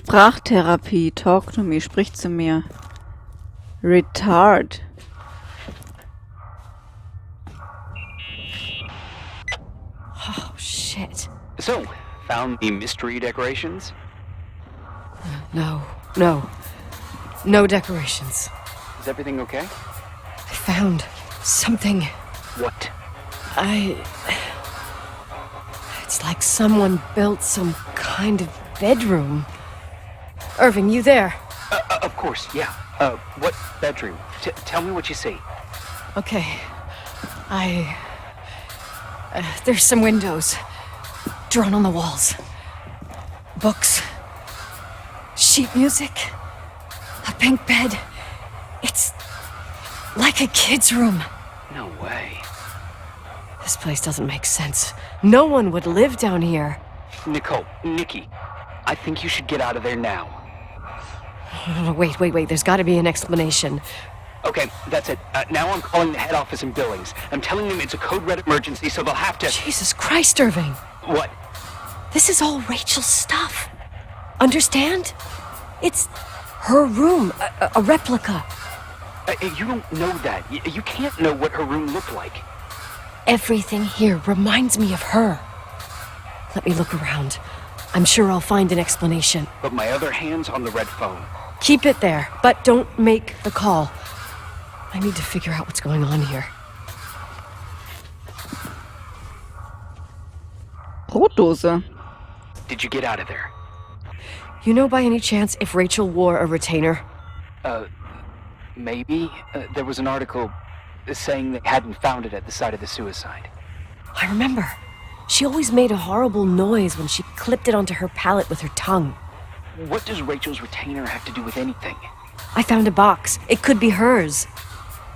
Sprachtherapie. Talk to me. Sprich zu mir. Retard. Oh, shit. So, found the mystery decorations? No decorations. Is everything okay? I found something. What? It's like someone built some kind of bedroom. Irving, you there? Of course, yeah. What bedroom? Tell me what you see. Okay. There's some windows. Drawn on the walls. Books. Sheet music. A pink bed. It's like a kid's room. No way. This place doesn't make sense. No one would live down here. Nikki, I think you should get out of there now. Wait. There's got to be an explanation. Okay, that's it. Now I'm calling the head office in Billings. I'm telling them it's a code red emergency, so they'll have to... Jesus Christ, Irving. What? This is all Rachel's stuff. Understand? It's her room, a replica. You don't know that. You can't know what her room looked like. Everything here reminds me of her. Let me look around. I'm sure I'll find an explanation. But my other hand's on the red phone. Keep it there, but don't make the call. I need to figure out what's going on here. Brotdose. Did you get out of there? You know by any chance if Rachel wore a retainer? Maybe. There was an article saying they hadn't found it at the site of the suicide. I remember. She always made a horrible noise when she clipped it onto her palate with her tongue. What does Rachel's retainer have to do with anything? I found a box. It could be hers.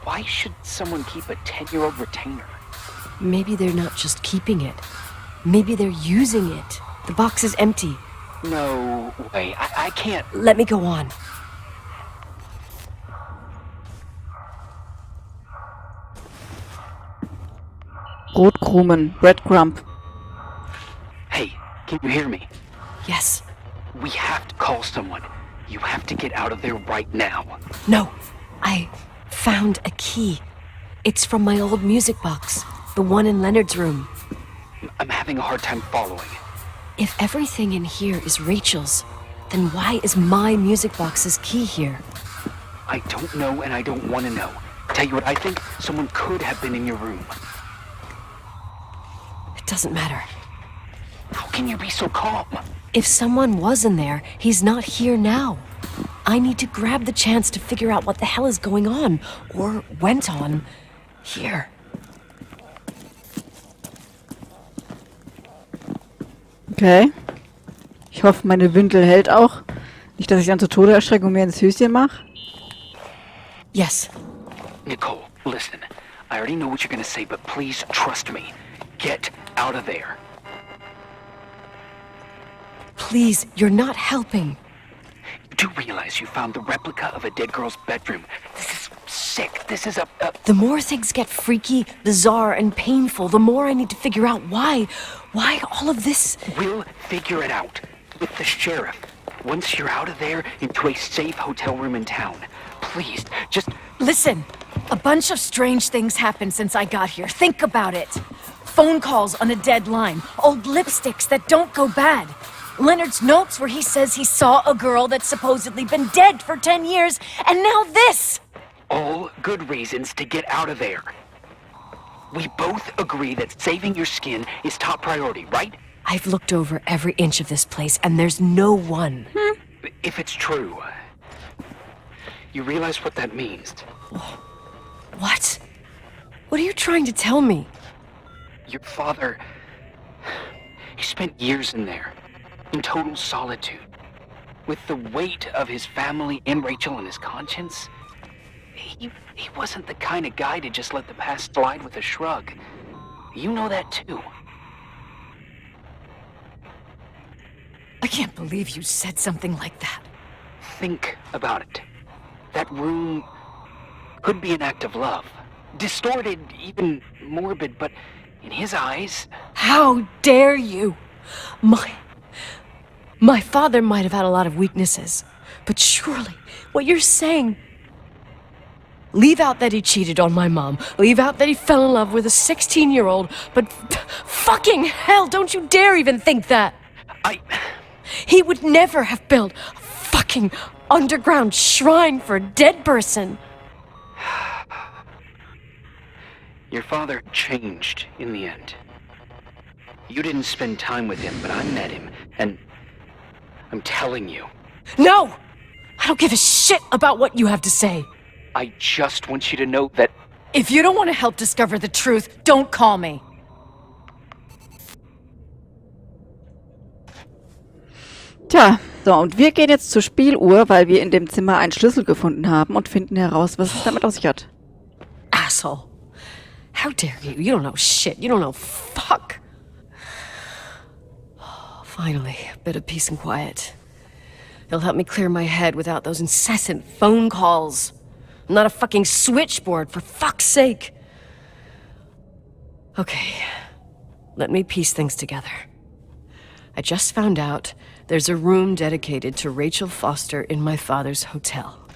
Why should someone keep a 10-year-old retainer? Maybe they're not just keeping it. Maybe they're using it. The box is empty. No way. I can't... Let me go on. Brotkrumen. Breadcrumb. Hey, can you hear me? Yes. We have to call someone. You have to get out of there right now. No. I found a key. It's from my old music box. The one in Leonard's room. I'm having a hard time following. If everything in here is Rachel's, then why is my music box's key here? I don't know and I don't want to know. Tell you what, I think someone could have been in your room. It doesn't matter. How can you be so calm? If someone was in there, he's not here now. I need to grab the chance to figure out what the hell is going on, or went on, here. Okay. Ich hoffe, meine Windel hält auch. Nicht, dass ich dann zu Tode erschrecke und mir ins Höschen mache. Yes. Nicole, listen. I already know what you're gonna say, but please trust me. Get out of there. Please, you're not helping. You do realize you found the replica of a dead girl's bedroom. This is sick. This is a... The more things get freaky, bizarre, and painful, the more I need to figure out why. Why all of this? We'll figure it out. With the sheriff. Once you're out of there, into a safe hotel room in town. Please, just... Listen, a bunch of strange things happened since I got here. Think about it. Phone calls on a dead line. Old lipsticks that don't go bad. Leonard's notes where he says he saw a girl that's supposedly been dead for 10 years, and now this! All good reasons to get out of there. We both agree that saving your skin is top priority, right? I've looked over every inch of this place, and there's no one. If it's true, you realize what that means. What? What are you trying to tell me? Your father... He spent years in there, in total solitude. With the weight of his family and Rachel on his conscience. He wasn't the kind of guy to just let the past slide with a shrug. You know that too. I can't believe you said something like that. Think about it. That room could be an act of love. Distorted, even morbid, but in his eyes... How dare you? My father might have had a lot of weaknesses, but surely what you're saying... Leave out that he cheated on my mom. Leave out that he fell in love with a 16-year-old, but fucking hell, don't you dare even think that! He would never have built a fucking underground shrine for a dead person. Your father changed in the end. You didn't spend time with him, but I met him, and I'm telling you. No! I don't give a shit about what you have to say. I just want you to know that... If you don't want to help discover the truth, don't call me. Tja, so, und wir gehen jetzt zur Spieluhr, weil wir in dem Zimmer einen Schlüssel gefunden haben und finden heraus, was es damit auf sich hat. Asshole. How dare you? You don't know shit. You don't know fuck. Finally, a bit of peace and quiet. It'll help me clear my head without those incessant phone calls. I'm not a fucking switchboard, for fuck's sake. Okay, let me piece things together. I just found out there's a room dedicated to Rachel Foster in my father's hotel.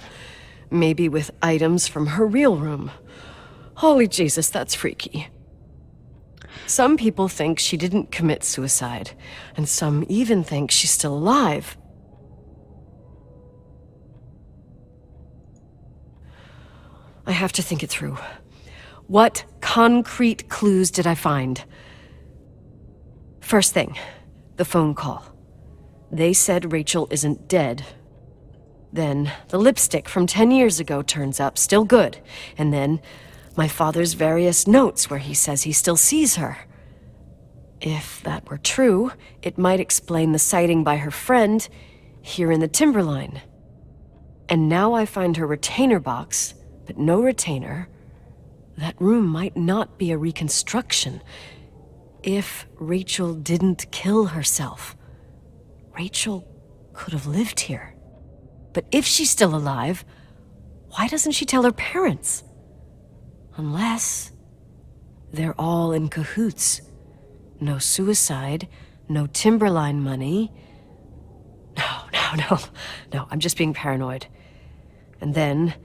Maybe with items from her real room. Holy Jesus, that's freaky. Some people think she didn't commit suicide, and some even think she's still alive. I have to think it through. What concrete clues did I find? First thing, the phone call. They said Rachel isn't dead. Then the lipstick from 10 years ago turns up, still good. And then my father's various notes where he says he still sees her. If that were true, it might explain the sighting by her friend here in the Timberline. And now I find her retainer box, but no retainer. That room might not be a reconstruction. If Rachel didn't kill herself, Rachel could have lived here. But if she's still alive, why doesn't she tell her parents? Unless they're all in cahoots. No suicide, no Timberline money. No, I'm just being paranoid. And then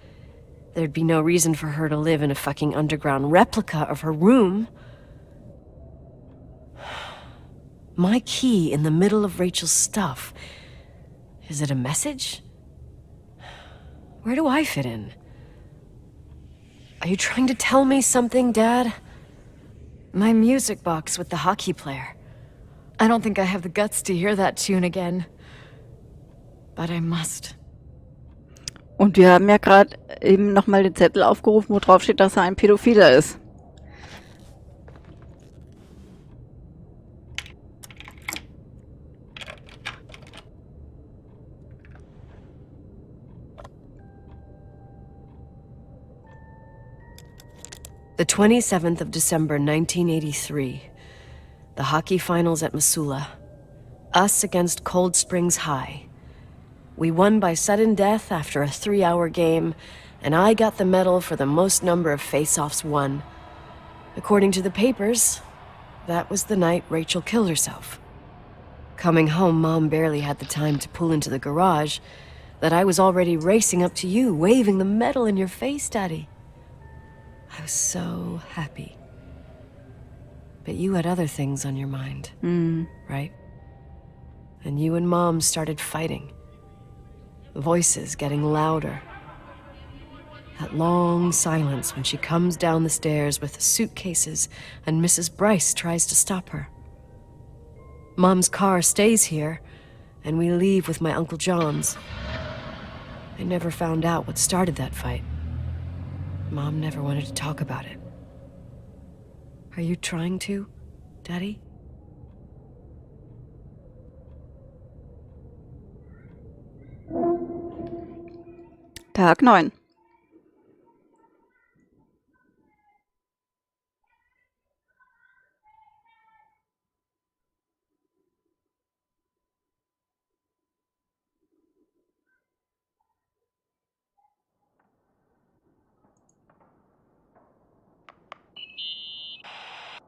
there'd be no reason for her to live in a fucking underground replica of her room. My key in the middle of Rachel's stuff. Is it a message? Where do I fit in? Are you trying to tell me something, Dad? My music box with the hockey player. I don't think I have the guts to hear that tune again. But I must. Und wir haben ja gerade eben nochmal den Zettel aufgerufen, wo drauf steht, dass er ein Pädophiler ist. The 27th of December, 1983. The hockey finals at Missoula. Us against Cold Springs High. We won by sudden death after a 3-hour game, and I got the medal for the most number of face-offs won. According to the papers, that was the night Rachel killed herself. Coming home, Mom barely had the time to pull into the garage that I was already racing up to you, waving the medal in your face, Daddy. I was so happy. But you had other things on your mind, right? And you and Mom started fighting. Voices getting louder. That long silence when she comes down the stairs with the suitcases and Mrs. Bryce tries to stop her. Mom's car stays here, and we leave with my Uncle John's. I never found out what started that fight. Mom never wanted to talk about it. Are you trying to, Daddy? Tag 9.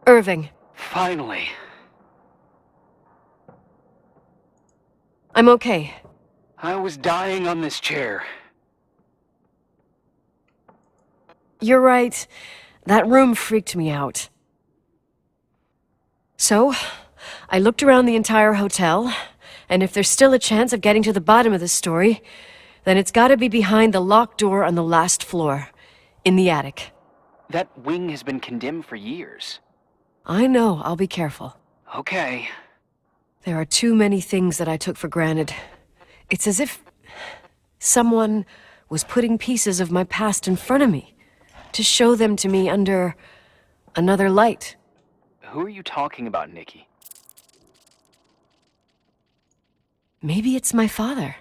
Irving. Finally. I'm okay. I was dying on this chair. You're right. That room freaked me out. So, I looked around the entire hotel, and if there's still a chance of getting to the bottom of this story, then it's gotta be behind the locked door on the last floor, in the attic. That wing has been condemned for years. I know, I'll be careful. Okay. There are too many things that I took for granted. It's as if someone was putting pieces of my past in front of me, to show them to me under another light. Who are you talking about, Nikki? Maybe it's my father.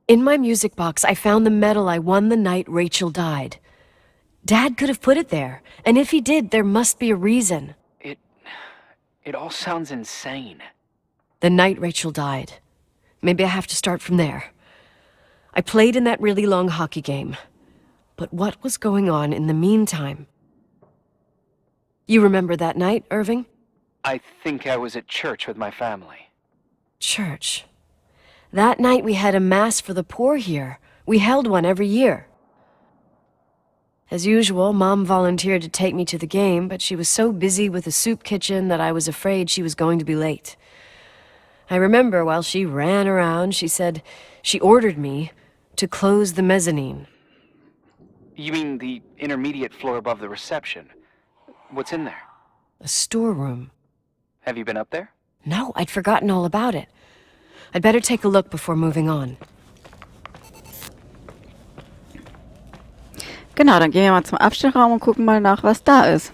In my music box, I found the medal I won the night Rachel died. Dad could have put it there, and if he did, there must be a reason. It all sounds insane. The night Rachel died. Maybe I have to start from there. I played in that really long hockey game. But what was going on in the meantime? You remember that night, Irving? I think I was at church with my family. Church. That night we had a mass for the poor here. We held one every year. As usual, Mom volunteered to take me to the game, but she was so busy with the soup kitchen that I was afraid she was going to be late. I remember while she ran around, she said she ordered me to close the mezzanine. You mean the intermediate floor above the reception? What's in there? A storeroom. Have you been up there? No, I'd forgotten all about it. I'd better take a look before moving on. Genau, dann gehen wir mal zum Abstellraum und gucken mal nach, was da ist.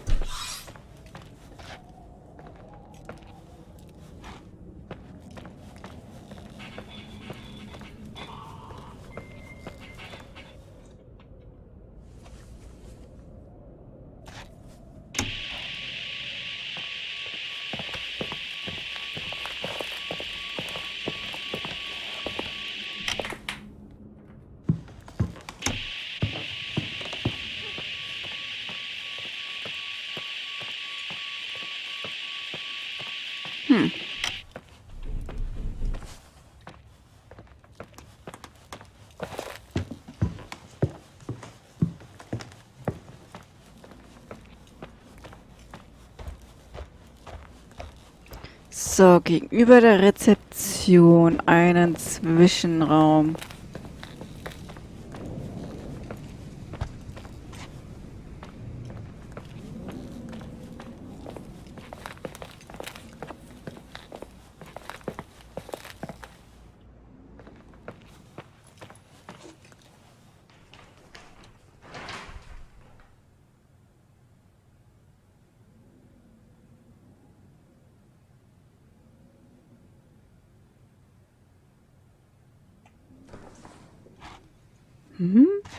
So, gegenüber der Rezeption einen Zwischenraum.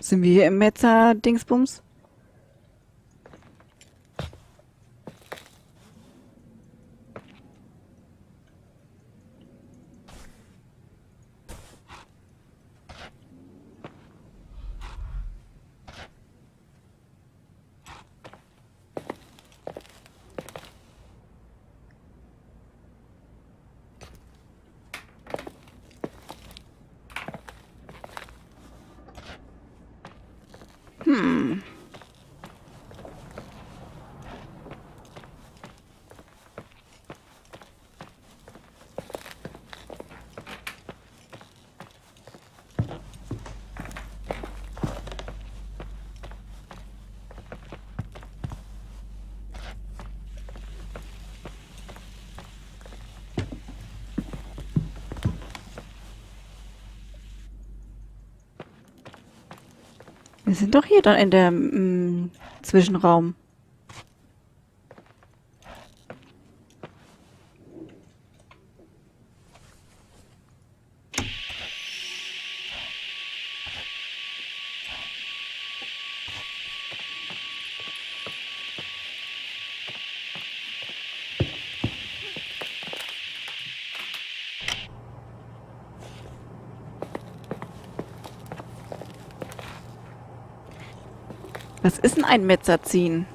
Sind wir hier im Metzer-Dingsbums? Wir sind doch hier dann in der Zwischenraum. Was ist denn ein Mezzanin?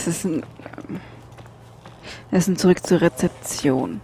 Das ist ein... Wir sind zurück zur Rezeption.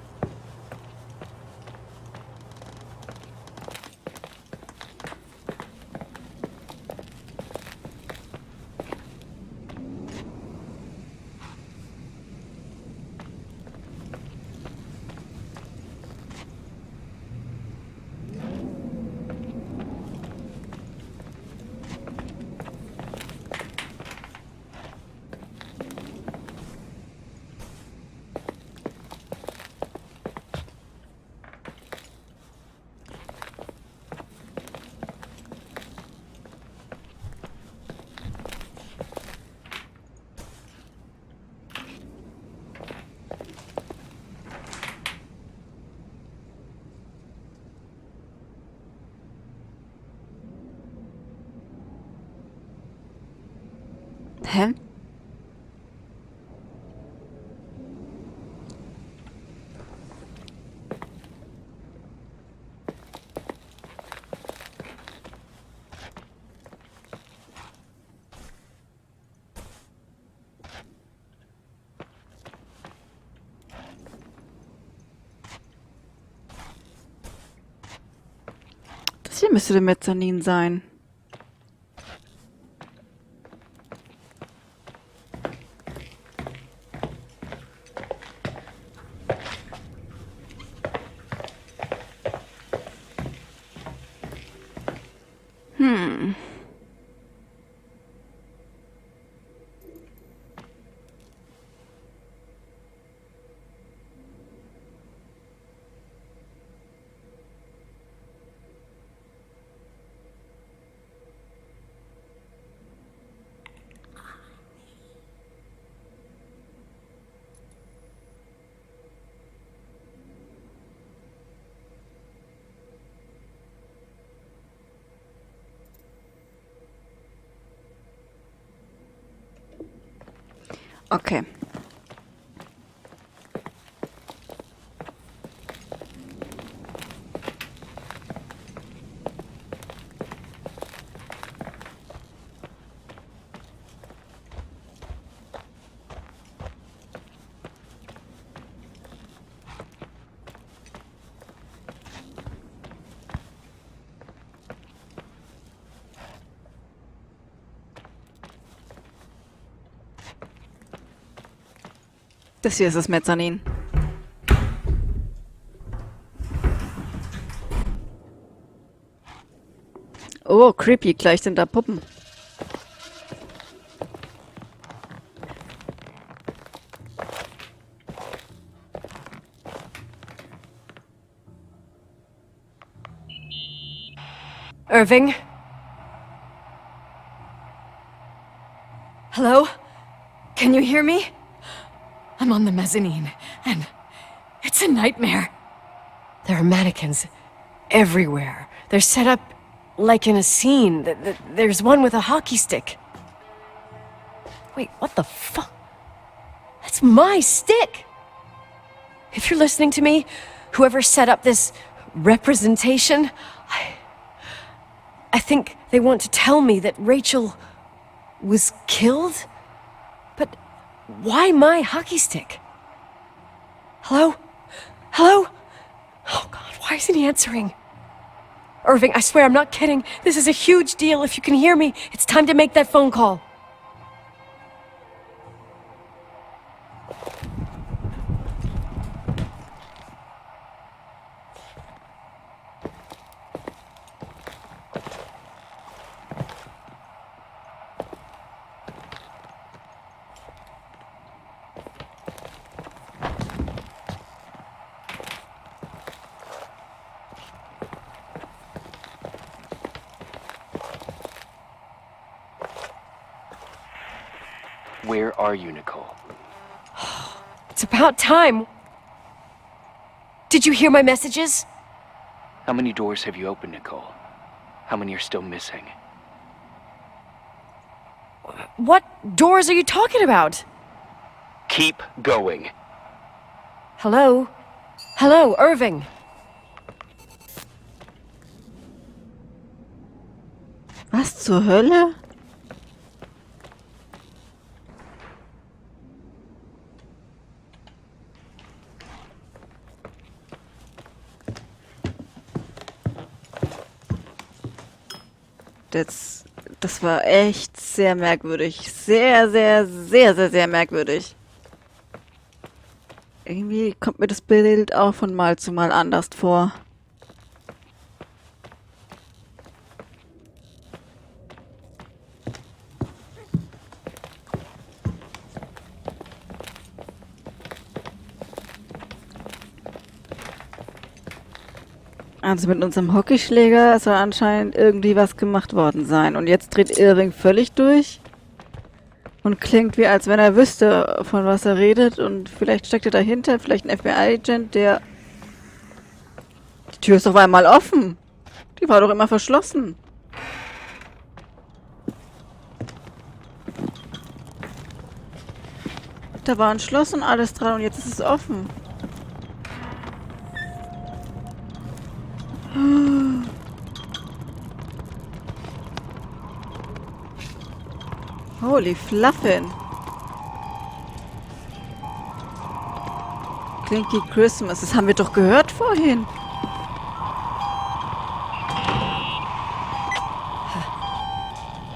Hä? Das hier müsste der Mezzanin sein. Okay. Das hier ist das Mezzanin. Oh, creepy, gleich sind da Puppen. Irving? Hello? Can you hear me? I'm on the mezzanine, and it's a nightmare. There are mannequins everywhere. They're set up like in a scene. There's one with a hockey stick. Wait, what the fuck? That's my stick! If you're listening to me, whoever set up this representation, I think they want to tell me that Rachel was killed? But why my hockey stick? Hello? Hello? Oh God, why isn't he answering? Irving, I swear I'm not kidding. This is a huge deal. If you can hear me, it's time to make that phone call. Where are you, Nicole? It's about time. Did you hear my messages? How many doors have you opened, Nicole? How many are still missing? What doors are you talking about? Keep going. Hello? Hello, Irving. Was zur Hölle? Das war echt sehr merkwürdig. Sehr, sehr, sehr, sehr, sehr merkwürdig. Irgendwie kommt mir das Bild auch von Mal zu Mal anders vor. Also mit unserem Hockeyschläger soll anscheinend irgendwie was gemacht worden sein. Und jetzt dreht Irving völlig durch und klingt wie, als wenn er wüsste, von was er redet. Und vielleicht steckt er dahinter, vielleicht ein FBI-Agent, der... Die Tür ist auf einmal offen. Die war doch immer verschlossen. Da war ein Schloss und alles dran und jetzt ist es offen. Holy Fluffin. Clinky Christmas, das haben wir doch gehört vorhin.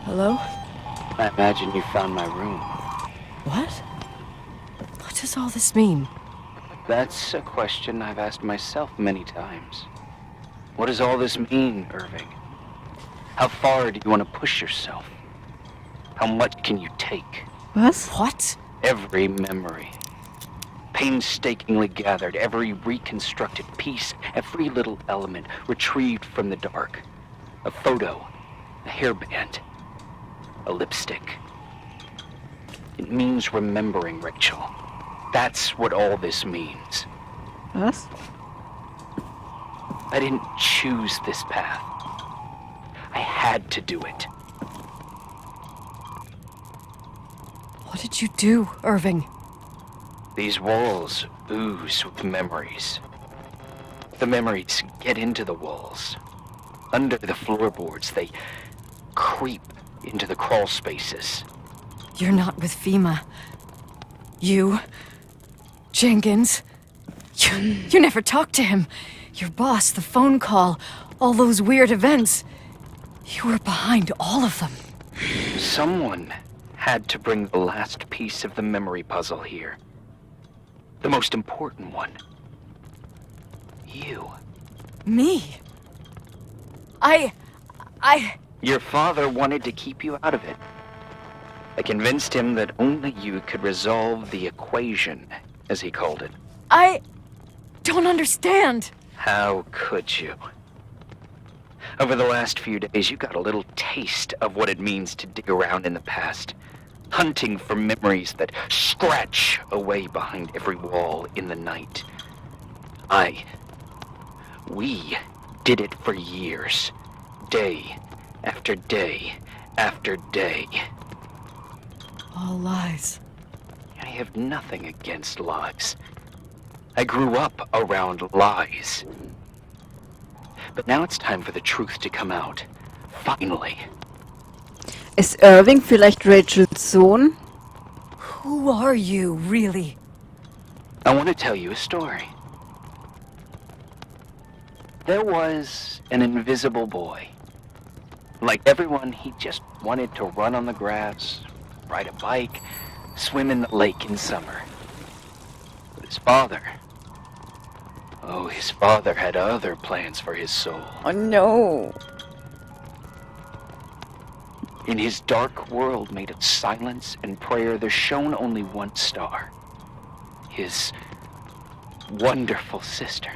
Hello? I imagine you found my room. What? What does all this mean? That's a question I've asked myself many times. What does all this mean, Irving? How far do you want to push yourself? How much can you take? Was? What? Every memory. Painstakingly gathered, every reconstructed piece, every little element retrieved from the dark. A photo, a hairband, a lipstick. It means remembering, Rachel. That's what all this means. Was? I didn't choose this path. I had to do it. What did you do, Irving? These walls ooze with memories. The memories get into the walls. Under the floorboards, they creep into the crawl spaces. You're not with FEMA. You... Jenkins... You never talked to him. Your boss, the phone call, all those weird events. You were behind all of them. Someone had to bring the last piece of the memory puzzle here. The most important one. You. Me? Your father wanted to keep you out of it. I convinced him that only you could resolve the equation, as he called it. I don't understand. How could you? Over the last few days, you got a little taste of what it means to dig around in the past, hunting for memories that scratch away behind every wall in the night. We did it for years, day after day after day. All lies. I have nothing against lies. I grew up around lies. But now it's time for the truth to come out. Finally. Ist Irving vielleicht Rachels Sohn? Who are you, really? I want to tell you a story. There was an invisible boy. Like everyone, he just wanted to run on the grass, ride a bike, swim in the lake in summer. But his father had other plans for his soul. Oh no. In his dark world made of silence and prayer, there shone only one star. His wonderful sister.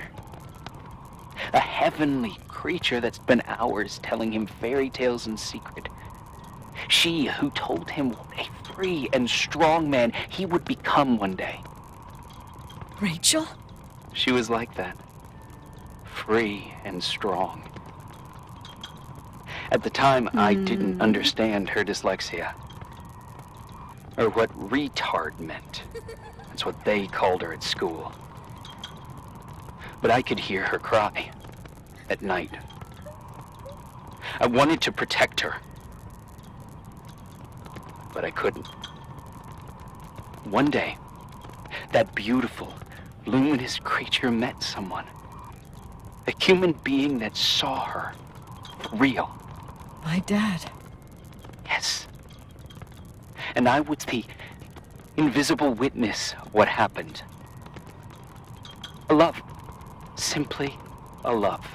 A heavenly creature that spent hours telling him fairy tales in secret. She who told him what a free and strong man he would become one day. Rachel? She was like that. Free and strong. At the time, I didn't understand her dyslexia. Or what retard meant. That's what they called her at school. But I could hear her cry. At night. I wanted to protect her. But I couldn't. One day, that beautiful, luminous creature met someone. A human being that saw her. For real. My dad. Yes. And I was the invisible witness of what happened. A love. Simply a love.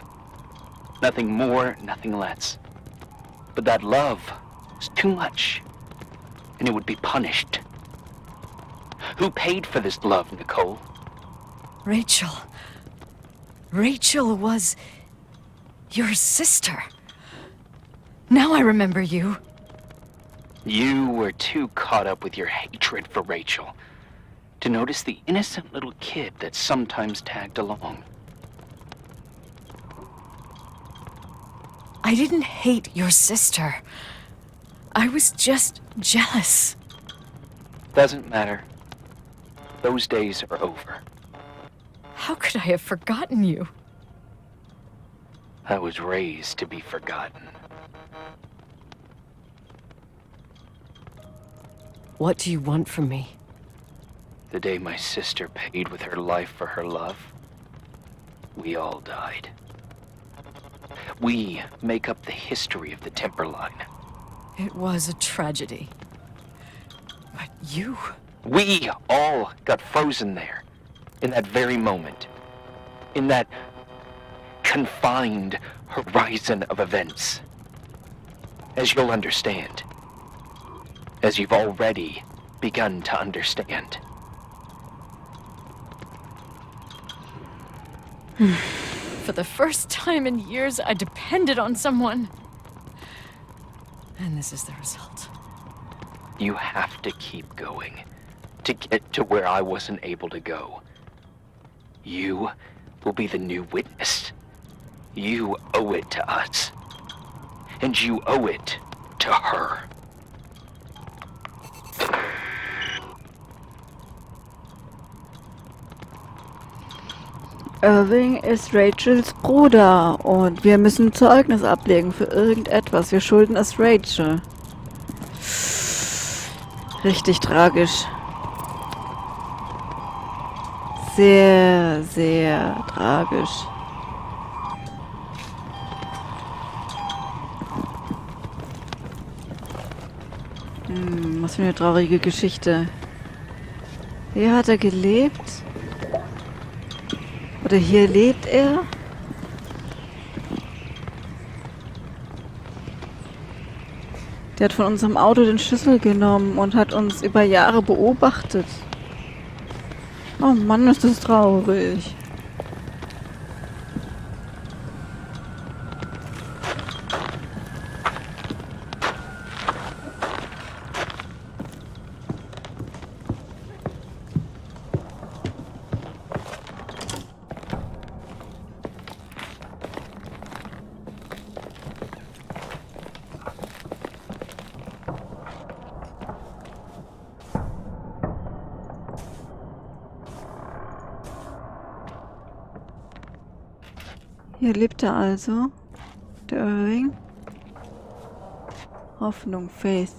Nothing more, nothing less. But that love was too much, and it would be punished. Who paid for this love, Nicole? Rachel. Rachel was your sister. Now I remember you. You were too caught up with your hatred for Rachel to notice the innocent little kid that sometimes tagged along. I didn't hate your sister. I was just jealous. Doesn't matter. Those days are over. How could I have forgotten you? I was raised to be forgotten. What do you want from me? The day my sister paid with her life for her love, we all died. We make up the history of the Timberline. It was a tragedy. But you... We all got frozen there, in that very moment. In that confined horizon of events. As you'll understand. As you've already begun to understand. For the first time in years, I depended on someone. And this is the result. You have to keep going to get to where I wasn't able to go. You will be the new witness. You owe it to us. And you owe it to her. Irving ist Rachels Bruder und wir müssen Zeugnis ablegen für irgendetwas. Wir schulden es Rachel. Richtig tragisch. Sehr, sehr tragisch. Was für eine traurige Geschichte. Hier hat er gelebt. Oder hier lebt er? Der hat von unserem Auto den Schlüssel genommen und hat uns über Jahre beobachtet. Oh Mann, ist das traurig. Hier lebt er also, der Irving. Hoffnung, Faith.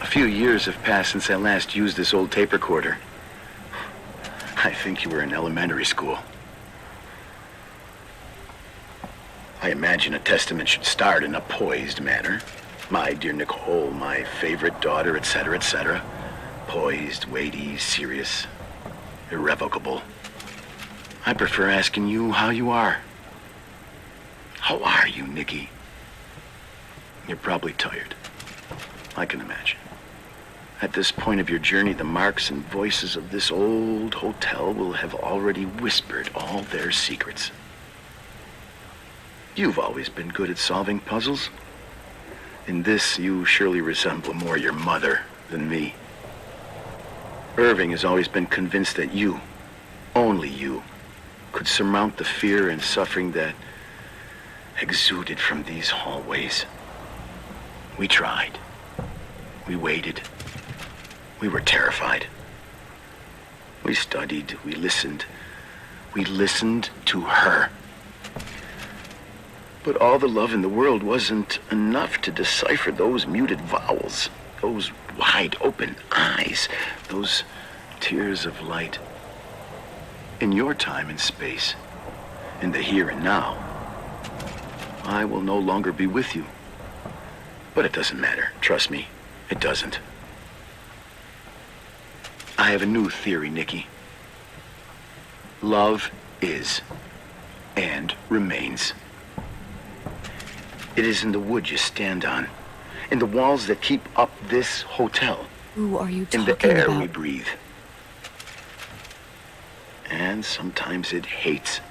A few years have passed since I last used this old tape recorder. I think you were in elementary school. I imagine a testament should start in a poised manner. My dear Nicole, my favorite daughter, etc., etc. Poised, weighty, serious, irrevocable. I prefer asking you how you are. How are you, Nikki? You're probably tired. I can imagine. At this point of your journey, the marks and voices of this old hotel will have already whispered all their secrets. You've always been good at solving puzzles. In this, you surely resemble more your mother than me. Irving has always been convinced that you, only you, could surmount the fear and suffering that exuded from these hallways. We tried. We waited. We were terrified. We studied, we listened. We listened to her. But all the love in the world wasn't enough to decipher those muted vowels, those wide open eyes, those tears of light. In your time and space, in the here and now, I will no longer be with you. But it doesn't matter. Trust me, it doesn't. I have a new theory, Nikki. Love is and remains. It is in the wood you stand on, in the walls that keep up this hotel, Who are you in talking the air about? we breathe. And sometimes it hates.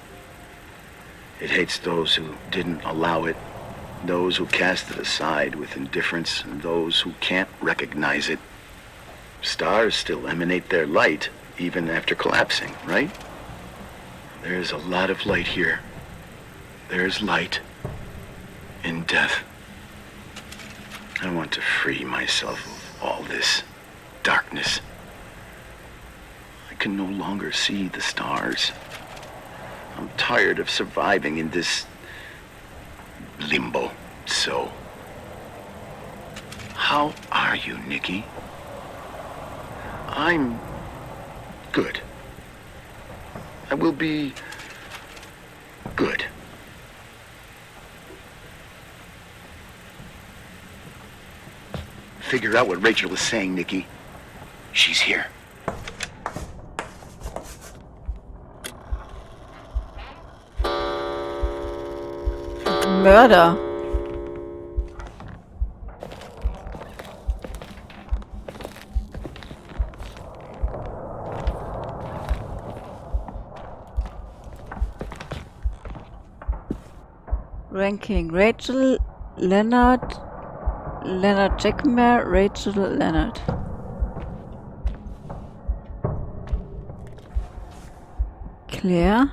It hates those who didn't allow it, those who cast it aside with indifference, and those who can't recognize it. Stars still emanate their light, even after collapsing, right? There's a lot of light here. There's light in death. I want to free myself of all this darkness. I can no longer see the stars. I'm tired of surviving in this limbo. So, how are you, Nikki? I'm good. I will be good. Figure out what Rachel is saying, Nikki. She's here. Mörder. Ranking: Rachel, Leonard Jackmer, Rachel, Leonard. Claire.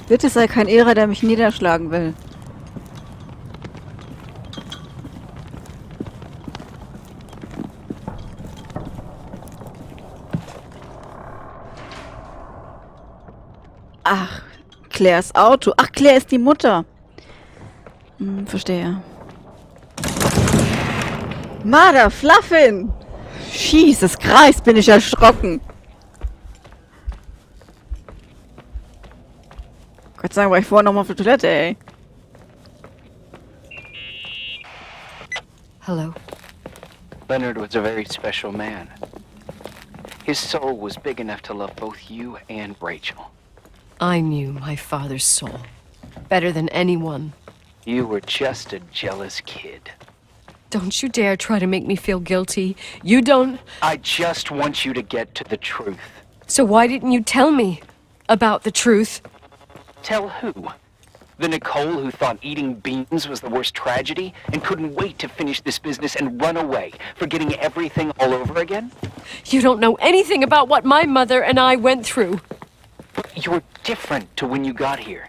Bitte sei kein Irrer, der mich niederschlagen will. Ach, Claires Auto. Ach, Claire ist die Mutter. Verstehe. Mother Fluffin! Jesus Christ, bin ich erschrocken. Gott sei Dank war ich vorher noch mal auf der Toilette, ey. Hello. Leonard was a very special man. His soul was big enough to love both you and Rachel. I knew my father's soul better than anyone. You were just a jealous kid. Don't you dare try to make me feel guilty. You don't... I just want you to get to the truth. So why didn't you tell me about the truth? Tell who? The Nicole who thought eating beans was the worst tragedy and couldn't wait to finish this business and run away, forgetting everything all over again? You don't know anything about what my mother and I went through. You're different to when you got here.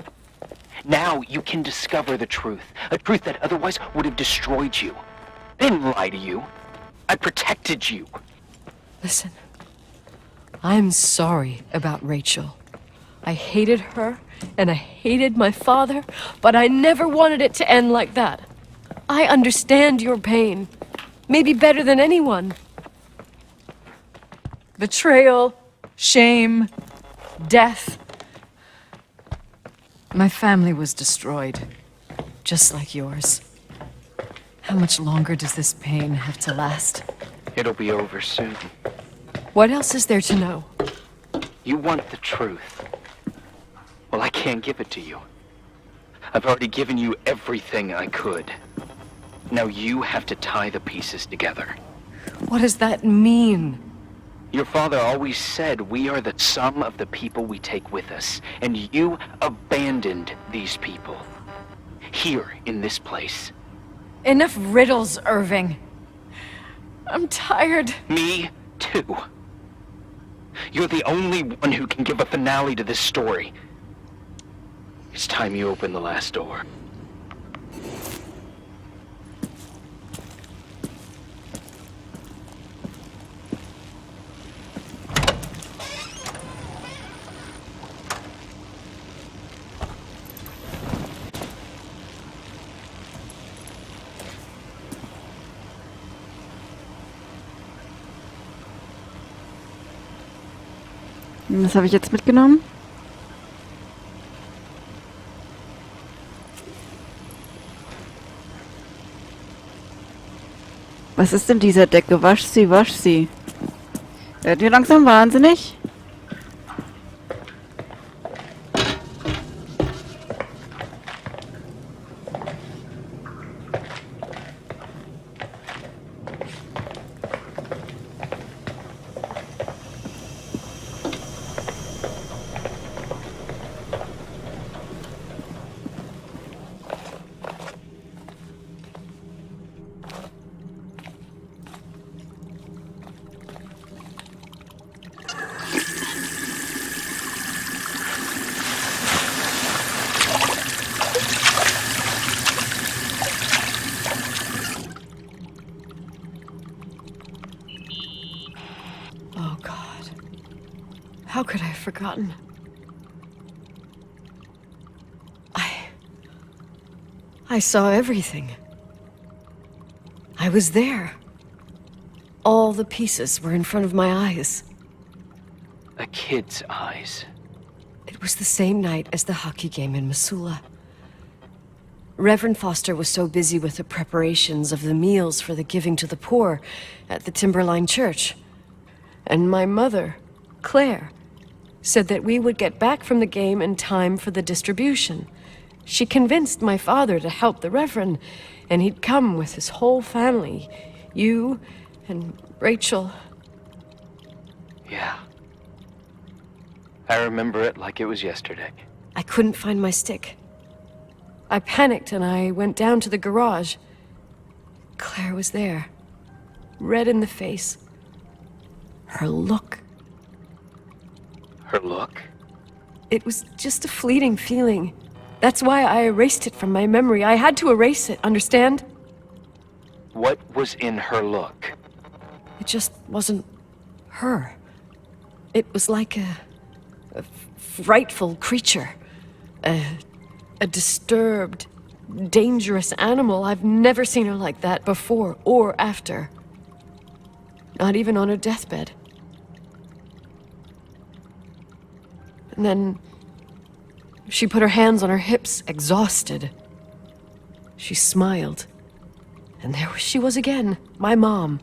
Now you can discover the truth, a truth that otherwise would have destroyed you. I didn't lie to you. I protected you. Listen, I'm sorry about Rachel. I hated her, and I hated my father, but I never wanted it to end like that. I understand your pain, maybe better than anyone. Betrayal, shame, death. My family was destroyed, just like yours. How much longer does this pain have to last? It'll be over soon. What else is there to know? You want the truth. Well, I can't give it to you. I've already given you everything I could. Now you have to tie the pieces together. What does that mean? Your father always said we are the sum of the people we take with us, and you abandoned these people. Here, in this place. Enough riddles, Irving. I'm tired. Me, too. You're the only one who can give a finale to this story. It's time you open the last door. Was habe ich jetzt mitgenommen? Was ist denn dieser Decke? Wasch sie, wasch sie. Werdet ihr langsam wahnsinnig? Oh, God. How could I have forgotten? I saw everything. I was there. All the pieces were in front of my eyes. A kid's eyes. It was the same night as the hockey game in Missoula. Reverend Foster was so busy with the preparations of the meals for the giving to the poor at the Timberline Church. And my mother, Claire, said that we would get back from the game in time for the distribution. She convinced my father to help the Reverend, and he'd come with his whole family. You and Rachel. Yeah. I remember it like it was yesterday. I couldn't find my stick. I panicked and I went down to the garage. Claire was there, red in the face. Her look. Her look? It was just a fleeting feeling. That's why I erased it from my memory. I had to erase it, understand? What was in her look? It just wasn't her. It was like a frightful creature. A disturbed, dangerous animal. I've never seen her like that before or after. Not even on her deathbed. And then she put her hands on her hips, exhausted. She smiled. And there she was again, my mom.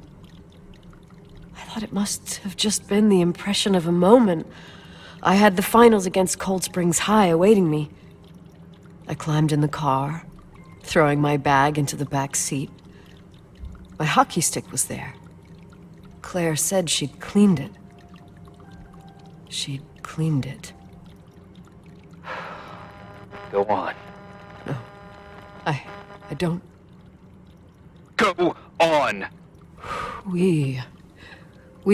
I thought it must have just been the impression of a moment. I had the finals against Cold Springs High awaiting me. I climbed in the car, throwing my bag into the back seat. My hockey stick was there. Claire said she'd cleaned it. She'd cleaned it. Go on. No, I don't. Go on! We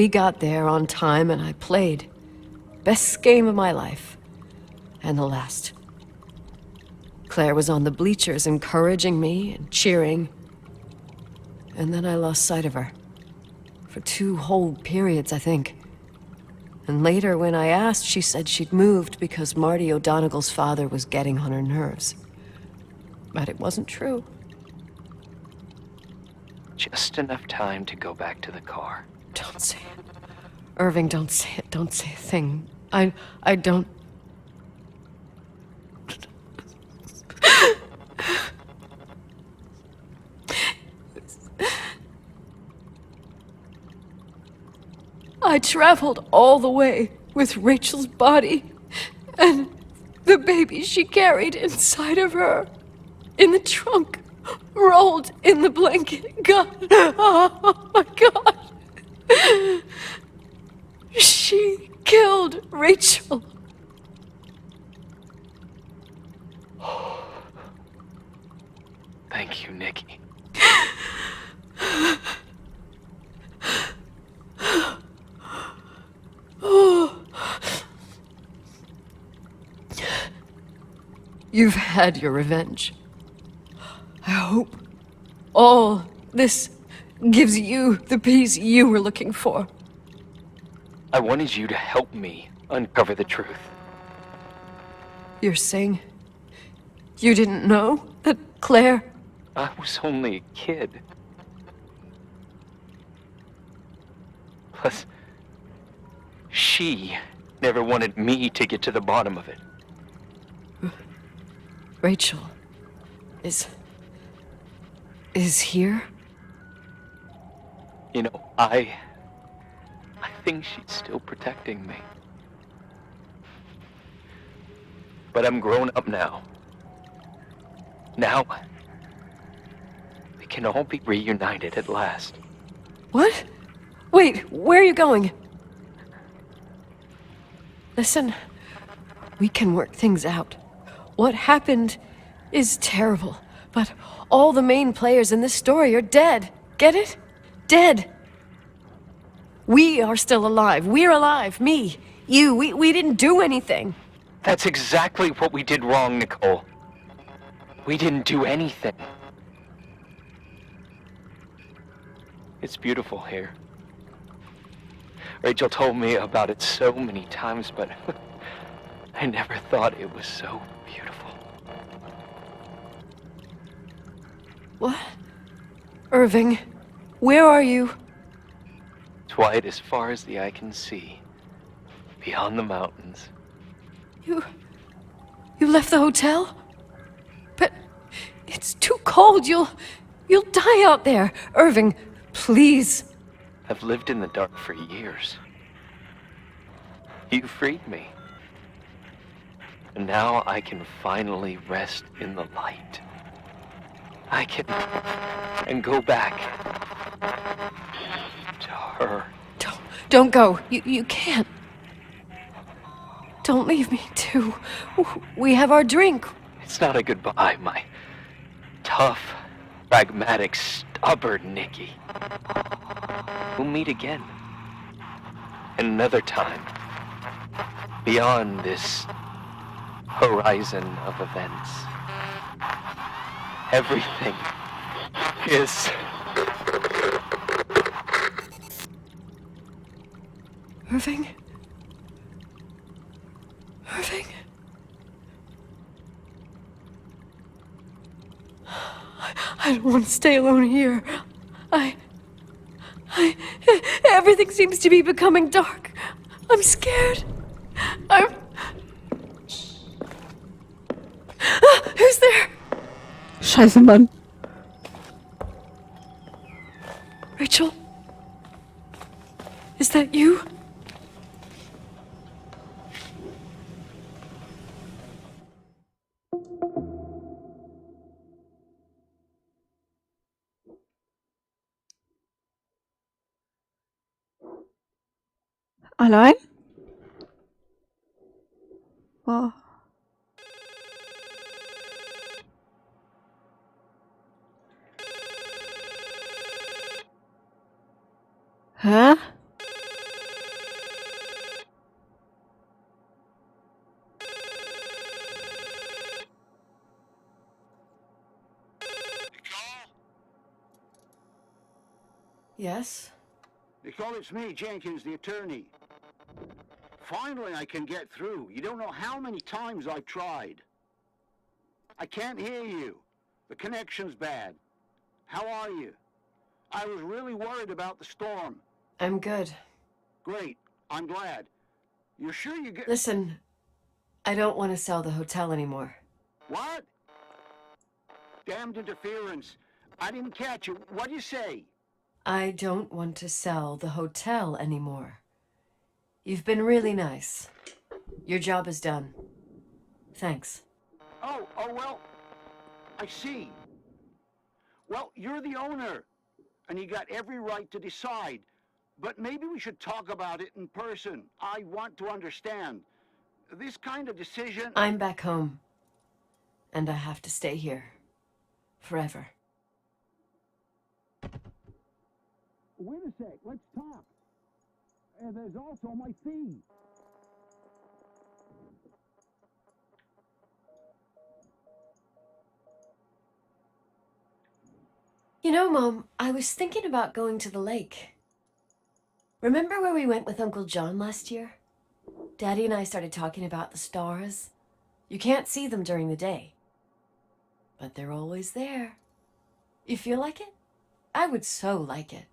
got there on time and I played. Best game of my life. And the last. Claire was on the bleachers encouraging me and cheering. And then I lost sight of her. For 2 whole periods, I think. And later, when I asked, she said she'd moved because Marty O'Donegal's father was getting on her nerves. But it wasn't true. Just enough time to go back to the car. Don't say it. Irving, don't say it. Don't say a thing. I don't... I traveled all the way with Rachel's body and the baby she carried inside of her, in the trunk, rolled in the blanket. God, oh my God. killed Rachel. Thank you, Nikki. You've had your revenge. I hope all this gives you the peace you were looking for. I wanted you to help me uncover the truth. You're saying you didn't know that Claire... I was only a kid. Plus, she never wanted me to get to the bottom of it. Rachel is here? You know, I think she's still protecting me. But I'm grown up now. Now, we can all be reunited at last. What? Wait, where are you going? Listen, we can work things out. What happened is terrible, but all the main players in this story are dead. Get it? Dead. We are still alive. We're alive. Me, you, we didn't do anything. That's exactly what we did wrong, Nicole. We didn't do anything. It's beautiful here. Rachel told me about it so many times, but I never thought it was so beautiful. What? Irving, where are you? It's white as far as the eye can see, beyond the mountains. You left the hotel? But it's too cold. You'll die out there. Irving, please. I've lived in the dark for years. You freed me. And now I can finally rest in the light. I can... and go back to her. Don't go. You can't. Don't leave me, too. We have our drink. It's not a goodbye, my tough, pragmatic, stubborn Nikki. We'll meet again. Another time. Beyond this horizon of events. Everything is... Irving? Irving? I don't want to stay alone here. Everything seems to be becoming dark. I'm scared. Who's there? Scheiße, Mann. Rachel? Is that you? Allein? Oh. Hä? Yes? Nicole, it's me, Jenkins, the attorney. Finally, I can get through. You don't know how many times I've tried. I can't hear you. The connection's bad. How are you? I was really worried about the storm. I'm good. Great. I'm glad. You're sure you get... Listen, I don't want to sell the hotel anymore. What? Damned interference. I didn't catch you. What'd you say? I don't want to sell the hotel anymore. You've been really nice. Your job is done. Thanks. Oh, well, I see. Well, you're the owner, and you got every right to decide. But maybe we should talk about it in person. I want to understand. This kind of decision... I'm back home. And I have to stay here. Forever. Wait a sec, let's talk. And there's also my fee. You know, Mom, I was thinking about going to the lake. Remember where we went with Uncle John last year? Daddy and I started talking about the stars. You can't see them during the day. But they're always there. You feel like it? I would so like it.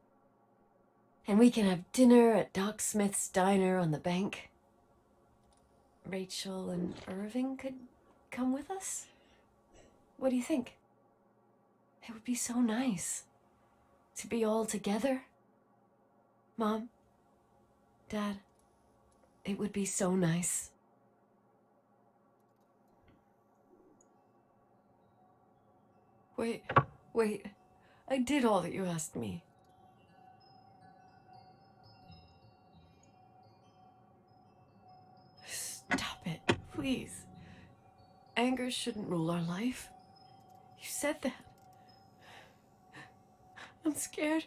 And we can have dinner at Doc Smith's diner on the bank. Rachel and Irving could come with us? What do you think? It would be so nice to be all together. Mom, Dad, it would be so nice. Wait, I did all that you asked me. Stop it, please. Anger shouldn't rule our life. You said that. I'm scared.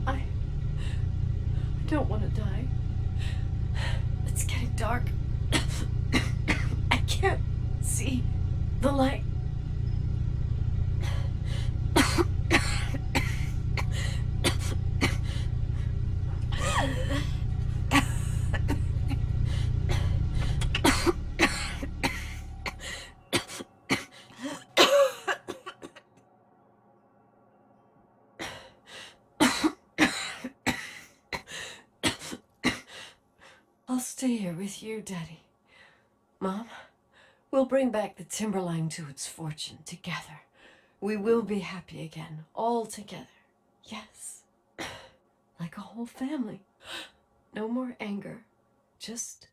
I don't want to die. It's getting dark. I can't see the light. I'll stay here with you, Daddy. Mom, we'll bring back the Timberline to its fortune together. We will be happy again, all together. Yes. Like a whole family. No more anger. Just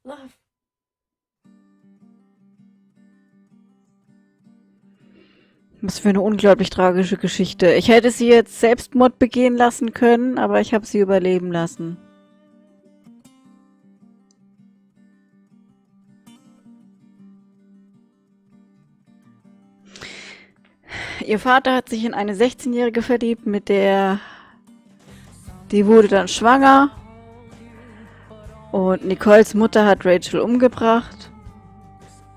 love. Was für eine unglaublich tragische Geschichte. Ich hätte sie jetzt Selbstmord begehen lassen können, aber ich habe sie überleben lassen. Ihr Vater hat sich in eine 16-Jährige verliebt, die wurde dann schwanger. Und Nicoles Mutter hat Rachel umgebracht.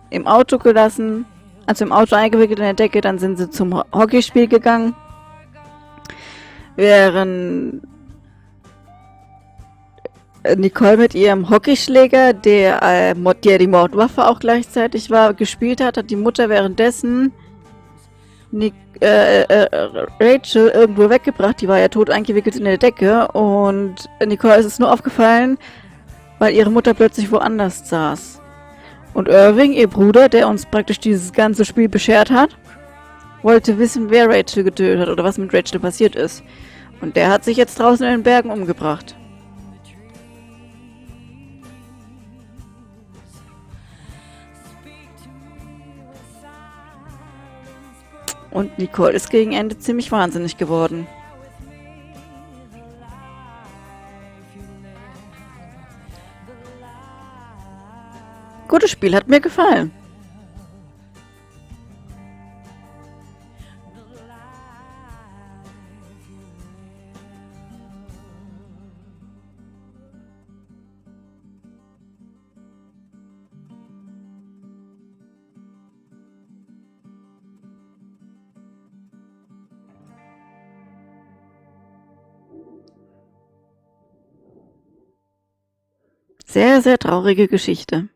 Im Auto gelassen. Also im Auto eingewickelt in der Decke. Dann sind sie zum Hockeyspiel gegangen. Während Nicole mit ihrem Hockeyschläger, der die Mordwaffe auch gleichzeitig war, gespielt hat, hat die Mutter währenddessen Rachel irgendwo weggebracht. Die war ja tot eingewickelt in der Decke. Und Nicole ist es nur aufgefallen, weil ihre Mutter plötzlich woanders saß. Und Irving, ihr Bruder, der uns praktisch dieses ganze Spiel beschert hat, wollte wissen, wer Rachel getötet hat oder was mit Rachel passiert ist. Und der hat sich jetzt draußen in den Bergen umgebracht. Und Nicole ist gegen Ende ziemlich wahnsinnig geworden. Gutes Spiel, hat mir gefallen. Sehr, sehr traurige Geschichte.